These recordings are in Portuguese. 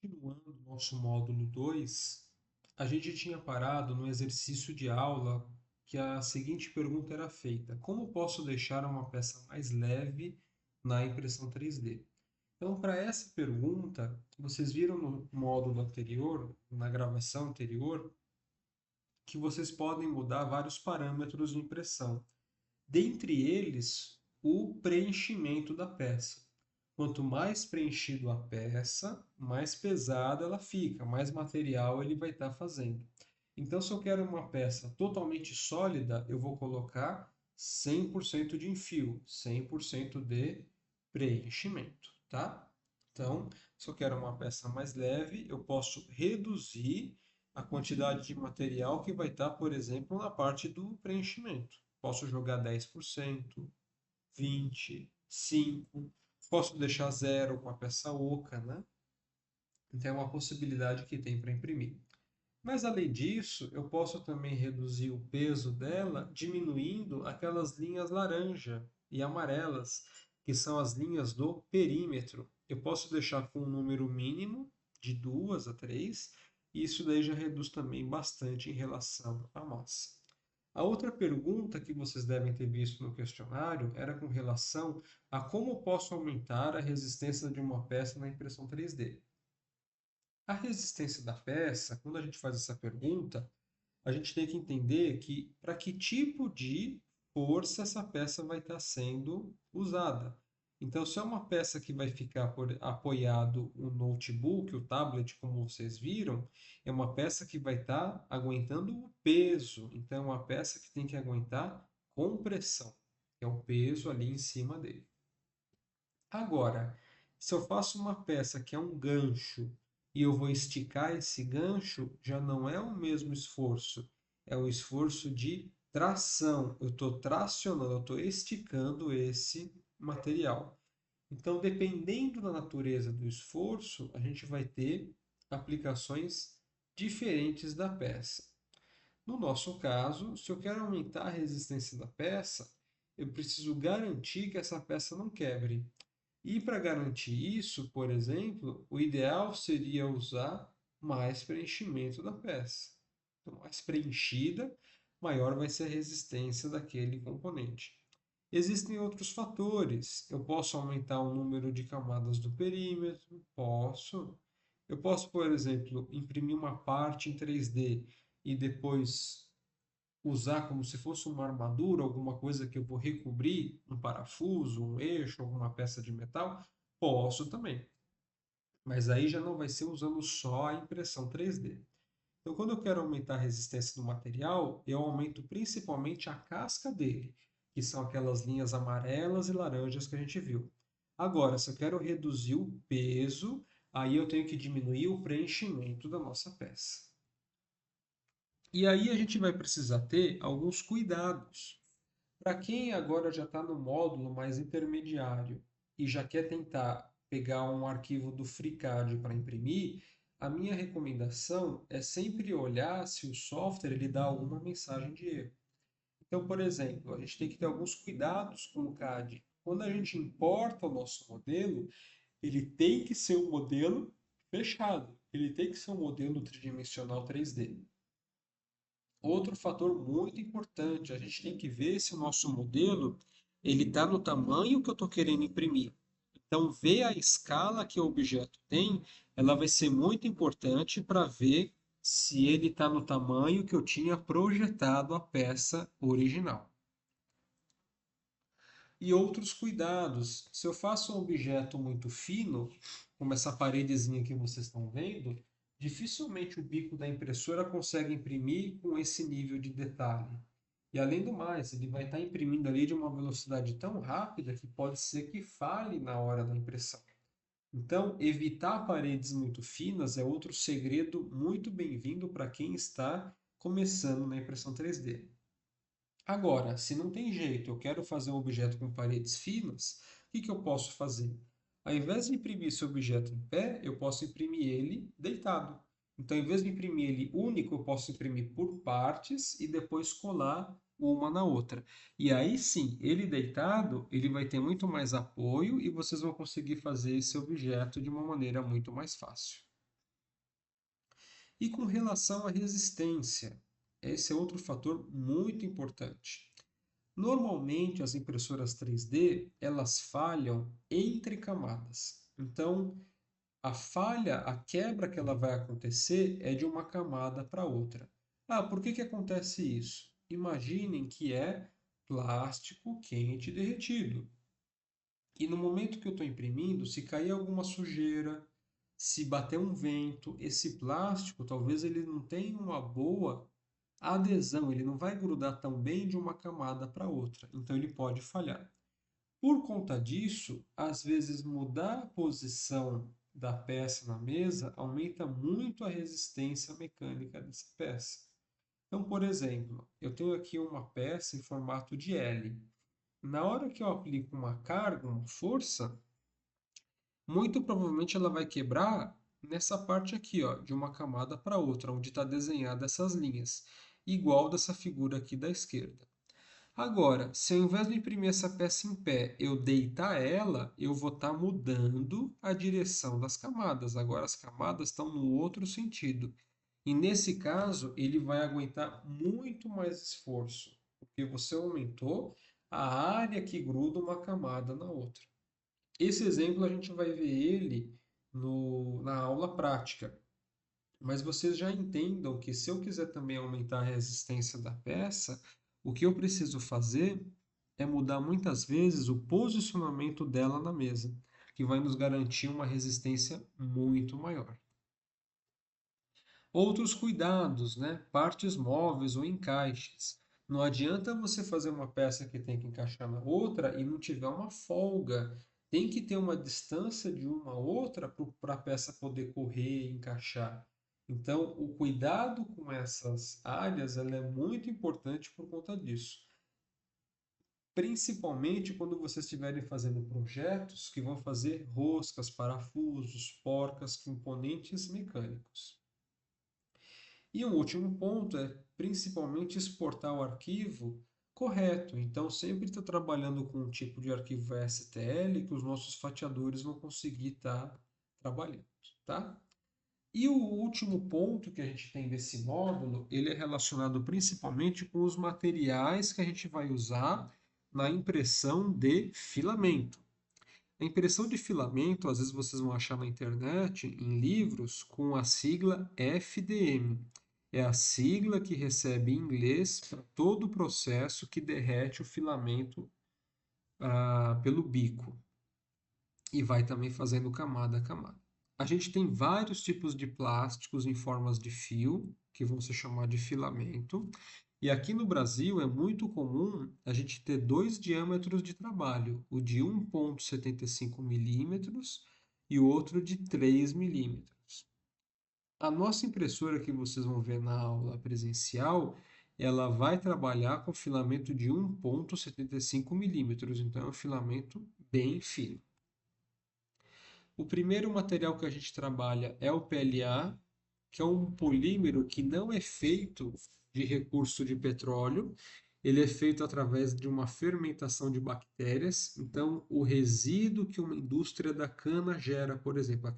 Continuando nosso módulo 2, a gente tinha parado no exercício de aula que a seguinte pergunta era feita: como posso deixar uma peça mais leve na impressão 3D? Então, para essa pergunta, vocês viram no módulo anterior, na gravação anterior, que vocês podem mudar vários parâmetros de impressão. Dentre eles, o preenchimento da peça. Quanto mais preenchido a peça, mais pesada ela fica, mais material ele vai estar fazendo. Então, se eu quero uma peça totalmente sólida, eu vou colocar 100% de enfio, 100% de preenchimento, tá? Então, se eu quero uma peça mais leve, eu posso reduzir a quantidade de material que vai estar, por exemplo, na parte do preenchimento. Posso jogar 10%, 20%, 5%, posso deixar zero com a peça oca, né? Então é uma possibilidade que tem para imprimir. Mas além disso, eu posso também reduzir o peso dela diminuindo aquelas linhas laranja e amarelas, que são as linhas do perímetro. Eu posso deixar com um número mínimo de 2 a 3, e isso daí já reduz também bastante em relação à massa. A outra pergunta que vocês devem ter visto no questionário era com relação a como posso aumentar a resistência de uma peça na impressão 3D. A resistência da peça, quando a gente faz essa pergunta, a gente tem que entender que para que tipo de força essa peça vai estar sendo usada. Então, se é uma peça que vai ficar apoiado o notebook, o tablet, como vocês viram, é uma peça que vai estar aguentando o peso. Então, é uma peça que tem que aguentar compressão, que é o peso ali em cima dele. Agora, se eu faço uma peça que é um gancho e eu vou esticar esse gancho, já não é o mesmo esforço, é o esforço de tração. Eu estou tracionando, eu estou esticando esse material. Então, dependendo da natureza do esforço, a gente vai ter aplicações diferentes da peça. No nosso caso, se eu quero aumentar a resistência da peça, eu preciso garantir que essa peça não quebre. E para garantir isso, por exemplo, o ideal seria usar mais preenchimento da peça. Então, mais preenchida, maior vai ser a resistência daquele componente. Existem outros fatores. Eu posso aumentar o número de camadas do perímetro? Posso. Eu posso, por exemplo, imprimir uma parte em 3D e depois usar como se fosse uma armadura, alguma coisa que eu vou recobrir, um parafuso, um eixo, alguma peça de metal? Posso também. Mas aí já não vai ser usando só a impressão 3D. Então, quando eu quero aumentar a resistência do material, eu aumento principalmente a casca dele, que são aquelas linhas amarelas e laranjas que a gente viu. Agora, se eu quero reduzir o peso, aí eu tenho que diminuir o preenchimento da nossa peça. E aí a gente vai precisar ter alguns cuidados. Para quem agora já está no módulo mais intermediário e já quer tentar pegar um arquivo do FreeCAD para imprimir, a minha recomendação é sempre olhar se o software ele dá alguma mensagem de erro. Então, por exemplo, a gente tem que ter alguns cuidados com o CAD. Quando a gente importa o nosso modelo, ele tem que ser um modelo fechado. Ele tem que ser um modelo tridimensional 3D. Outro fator muito importante, a gente tem que ver se o nosso modelo ele está no tamanho que eu estou querendo imprimir. Então, ver a escala que o objeto tem, ela vai ser muito importante para ver se ele está no tamanho que eu tinha projetado a peça original. E outros cuidados. Se eu faço um objeto muito fino, como essa paredezinha que vocês estão vendo, dificilmente o bico da impressora consegue imprimir com esse nível de detalhe. E além do mais, ele vai estar imprimindo ali de uma velocidade tão rápida que pode ser que falhe na hora da impressão. Então, evitar paredes muito finas é outro segredo muito bem-vindo para quem está começando na impressão 3D. Agora, se não tem jeito, eu quero fazer um objeto com paredes finas, o que eu posso fazer? Ao invés de imprimir esse objeto em pé, eu posso imprimir ele deitado. Então, em vez de imprimir ele único, eu posso imprimir por partes e depois colar uma na outra. E aí sim, ele deitado, ele vai ter muito mais apoio e vocês vão conseguir fazer esse objeto de uma maneira muito mais fácil. E com relação à resistência, esse é outro fator muito importante. Normalmente as impressoras 3D, elas falham entre camadas. Então, a falha, a quebra que ela vai acontecer é de uma camada para outra. Ah, por que que acontece isso? Imaginem que é plástico quente derretido. E no momento que eu estou imprimindo, se cair alguma sujeira, se bater um vento, esse plástico talvez ele não tenha uma boa adesão, ele não vai grudar tão bem de uma camada para outra, então ele pode falhar. Por conta disso, às vezes mudar a posição da peça na mesa aumenta muito a resistência mecânica dessa peça. Então, por exemplo, eu tenho aqui uma peça em formato de L. Na hora que eu aplico uma carga, uma força, muito provavelmente ela vai quebrar nessa parte aqui, ó, de uma camada para outra, onde está desenhada essas linhas, igual dessa figura aqui da esquerda. Agora, se ao invés de imprimir essa peça em pé, eu deitar ela, eu vou estar mudando a direção das camadas. Agora as camadas estão no outro sentido. E nesse caso, ele vai aguentar muito mais esforço, porque você aumentou a área que gruda uma camada na outra. Esse exemplo a gente vai ver ele na aula prática. Mas vocês já entendam que se eu quiser também aumentar a resistência da peça, o que eu preciso fazer é mudar muitas vezes o posicionamento dela na mesa, que vai nos garantir uma resistência muito maior. Outros cuidados, né? Partes móveis ou encaixes. Não adianta você fazer uma peça que tem que encaixar na outra e não tiver uma folga. Tem que ter uma distância de uma a outra para a peça poder correr e encaixar. Então, o cuidado com essas áreas ela é muito importante por conta disso. Principalmente quando vocês estiverem fazendo projetos que vão fazer roscas, parafusos, porcas, componentes mecânicos. E um último ponto é principalmente exportar o arquivo correto. Então, sempre está trabalhando com um tipo de arquivo STL que os nossos fatiadores vão conseguir estar trabalhando, tá? E o último ponto que a gente tem desse módulo, ele é relacionado principalmente com os materiais que a gente vai usar na impressão de filamento. A impressão de filamento, às vezes vocês vão achar na internet, em livros, com a sigla FDM. É a sigla que recebe em inglês para todo o processo que derrete o filamento pelo bico e vai também fazendo camada a camada. A gente tem vários tipos de plásticos em formas de fio, que vão se chamar de filamento. E aqui no Brasil é muito comum a gente ter dois diâmetros de trabalho, o de 1,75 milímetros e o outro de 3 milímetros. A nossa impressora que vocês vão ver na aula presencial, ela vai trabalhar com filamento de 1,75 milímetros, então é um filamento bem fino. O primeiro material que a gente trabalha é o PLA, que é um polímero que não é feito de recurso de petróleo, ele é feito através de uma fermentação de bactérias. Então, o resíduo que uma indústria da cana gera, por exemplo,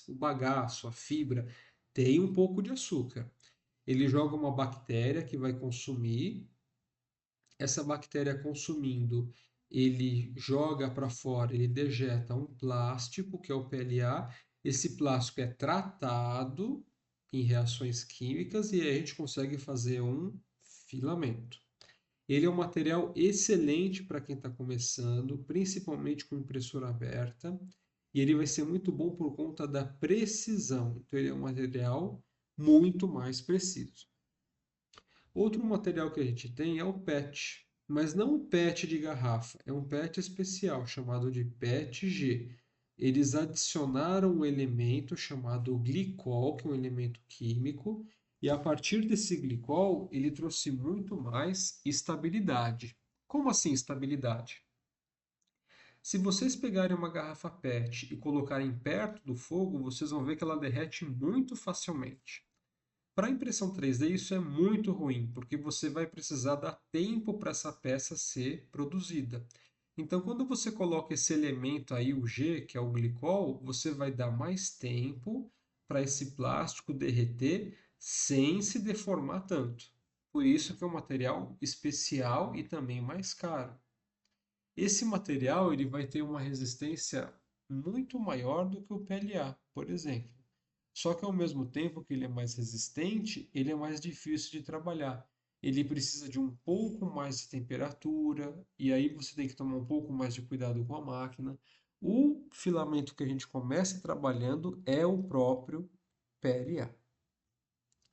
o bagaço, a fibra, tem um pouco de açúcar. Ele joga uma bactéria que vai consumir, essa bactéria consumindo, ele joga para fora, ele dejeta um plástico, que é o PLA. Esse plástico é tratado em reações químicas e aí a gente consegue fazer um filamento. Ele é um material excelente para quem está começando, principalmente com impressora aberta, e ele vai ser muito bom por conta da precisão. Então, ele é um material muito mais preciso. Outro material que a gente tem é o PET, mas não o PET de garrafa, é um PET especial chamado de PETG. Eles adicionaram um elemento chamado glicol, que é um elemento químico, e a partir desse glicol ele trouxe muito mais estabilidade. Como assim estabilidade? Se vocês pegarem uma garrafa PET e colocarem perto do fogo, vocês vão ver que ela derrete muito facilmente. Para impressão 3D isso é muito ruim, porque você vai precisar dar tempo para essa peça ser produzida. Então, quando você coloca esse elemento aí, o G, que é o glicol, você vai dar mais tempo para esse plástico derreter sem se deformar tanto. Por isso que é um material especial e também mais caro. Esse material ele vai ter uma resistência muito maior do que o PLA, por exemplo. Só que ao mesmo tempo que ele é mais resistente, ele é mais difícil de trabalhar. Ele precisa de um pouco mais de temperatura, e aí você tem que tomar um pouco mais de cuidado com a máquina. O filamento que a gente começa trabalhando é o próprio PLA.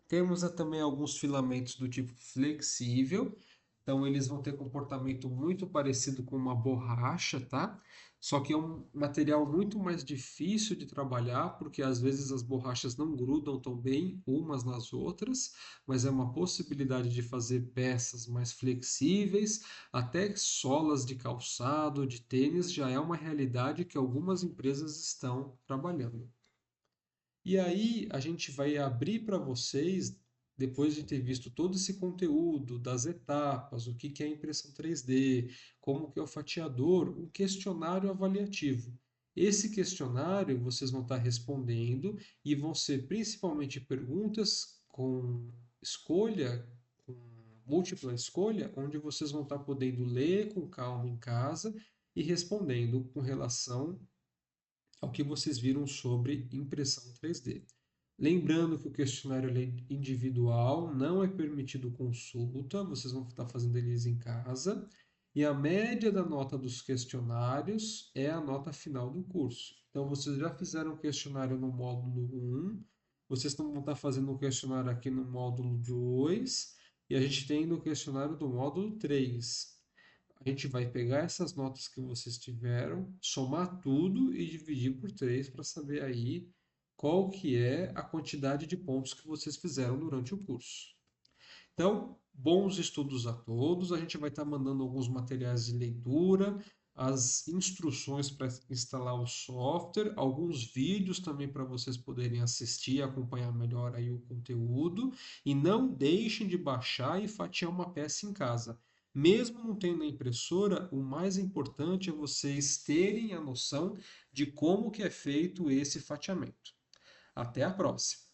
Temos também alguns filamentos do tipo flexível, então eles vão ter comportamento muito parecido com uma borracha, tá? Só que é um material muito mais difícil de trabalhar, porque às vezes as borrachas não grudam tão bem umas nas outras, mas é uma possibilidade de fazer peças mais flexíveis, até solas de calçado, de tênis, já é uma realidade que algumas empresas estão trabalhando. E aí a gente vai abrir para vocês, depois de ter visto todo esse conteúdo das etapas, o que que é impressão 3D, como que é o fatiador, um questionário avaliativo. Esse questionário vocês vão estar respondendo e vão ser principalmente perguntas com escolha, com múltipla escolha, onde vocês vão estar podendo ler com calma em casa e respondendo com relação ao que vocês viram sobre impressão 3D. Lembrando que o questionário é individual, não é permitido consulta, vocês vão estar fazendo eles em casa, e a média da nota dos questionários é a nota final do curso. Então, vocês já fizeram o questionário no módulo 1, vocês vão estar fazendo o questionário aqui no módulo 2, e a gente tem no questionário do módulo 3. A gente vai pegar essas notas que vocês tiveram, somar tudo e dividir por 3 para saber aí qual que é a quantidade de pontos que vocês fizeram durante o curso. Então, bons estudos a todos. A gente vai estar mandando alguns materiais de leitura, as instruções para instalar o software, alguns vídeos também para vocês poderem assistir e acompanhar melhor aí o conteúdo. E não deixem de baixar e fatiar uma peça em casa. Mesmo não tendo a impressora, o mais importante é vocês terem a noção de como que é feito esse fatiamento. Até a próxima!